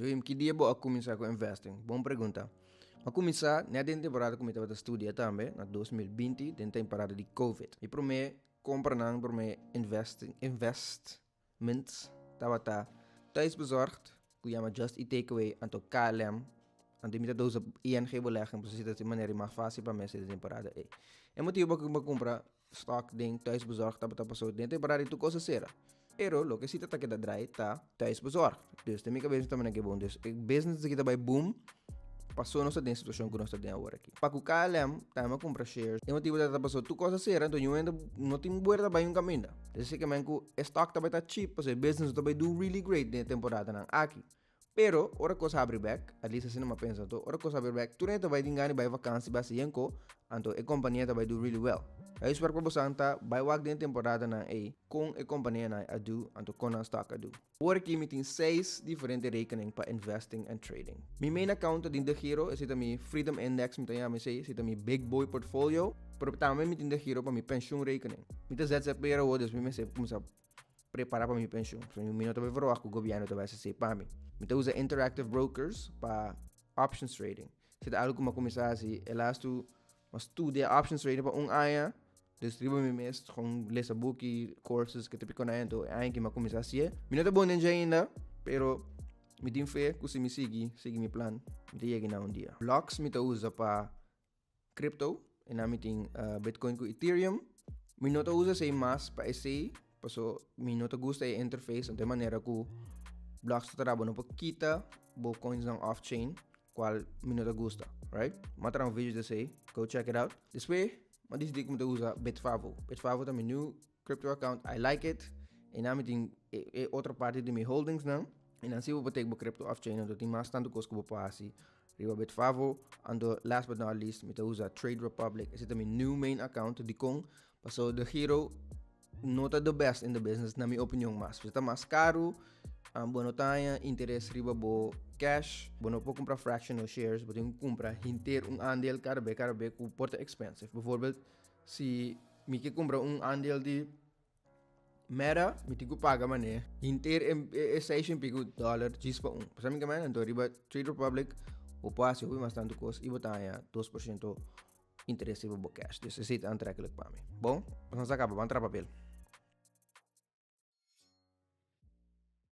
So, que dia vou começar com investing? Boa pergunta. Vou começar, na temporada que eu estava estudando também, na 2020, na temporada de COVID. E para mim, comprar não, para mim, investments, estava thuis bezorgd, que chama Just Eat Takeaway, en to KLM, en die met deze ING belegging, precies dat is de manier mais fácil para mim essa temporada. E motivo que eu comprar stock ding thuis bezorgd, dat passou de temporada tu coisa será. Pero lo que sí está que da dry tá thuis bezorgd. Dus de minha cabeça também é bom. Dus business que tá by boom, passou nossa dentro situação que nós estamos agora aqui. Para o KLM, tá a comprar shares. E motivo da passou tu coisa será, então eu ainda não tenho boa by um caminho. Desse que o stock tá by tá cheap, porque business tá by do really great na temporada não aqui. Pero, ora cosa abre back, at least assim não pensa to, ora cosa abre back, tu nem vai dingani by vakansie base yanko, anto e companhia tá vai do really well. Aí espero para você anta, by wag den temporada na com e companhia na adu, anto com a stock adu. Ora aqui me tem 6 diferentes rekening para investing and trading. Mi main account din de giro, é ita mi Freedom Index, mi tanya mi say, ita mi Big Boy Portfolio, pero também mi tin de giro para mi pension rekening. Mi ta ZZP era o, dus mi say começar preparar para minha pensão. Então, eu não estou verão que o governo vai ser para mim. Então, usa interactive brokers para options trading. Se é algo que eu começar assim, elas tu estudia options trading para ano, distribuo meu mês com ler book e courses que te pico na então é que eu começar assim. Eu não estou bom ainda, pero me tenho fé que se me sigue meu plano, me tenho chegar um dia. Blocks me usa para crypto, e na me tem Bitcoin com Ethereum. Me não usa sem mais para esse. Paso, mi no te gusta a interface de maneira que blocks te trabalham um pouquinho, bo coins não off-chain, qual mi no te gusta, right? Matra vídeo desse aí, go check it out. This way, mas decidi que eu uso Bitfavo. Bitfavo é meu new crypto account, I like it. E na me tem outra parte de minhas holdings, não? E não sei se eu vou ter crypto off-chain, então tem mais tanto coisa que eu vou passar. Riba Bitfavo, and last but not least, me usa Trade Republic. Esse é meu new main account, Dikon. Paso, the hero nota the best in the business na minha opinião mas está mais caro bono tenha interesse riba bo cash bono pode comprar fractional shares pode comprar inteiro andel cada vez que porta expensive bijvoorbeeld se me quer comprar andel de Meta me tenho que pagar mané inteiro é $6 gispa para mim que mais então riba Trade Republic o passe o mais tanto coisa e botar 2% interesse riba bo cash this is it aantrekkelijk para mim bom vamos acabar vamos Tra Papel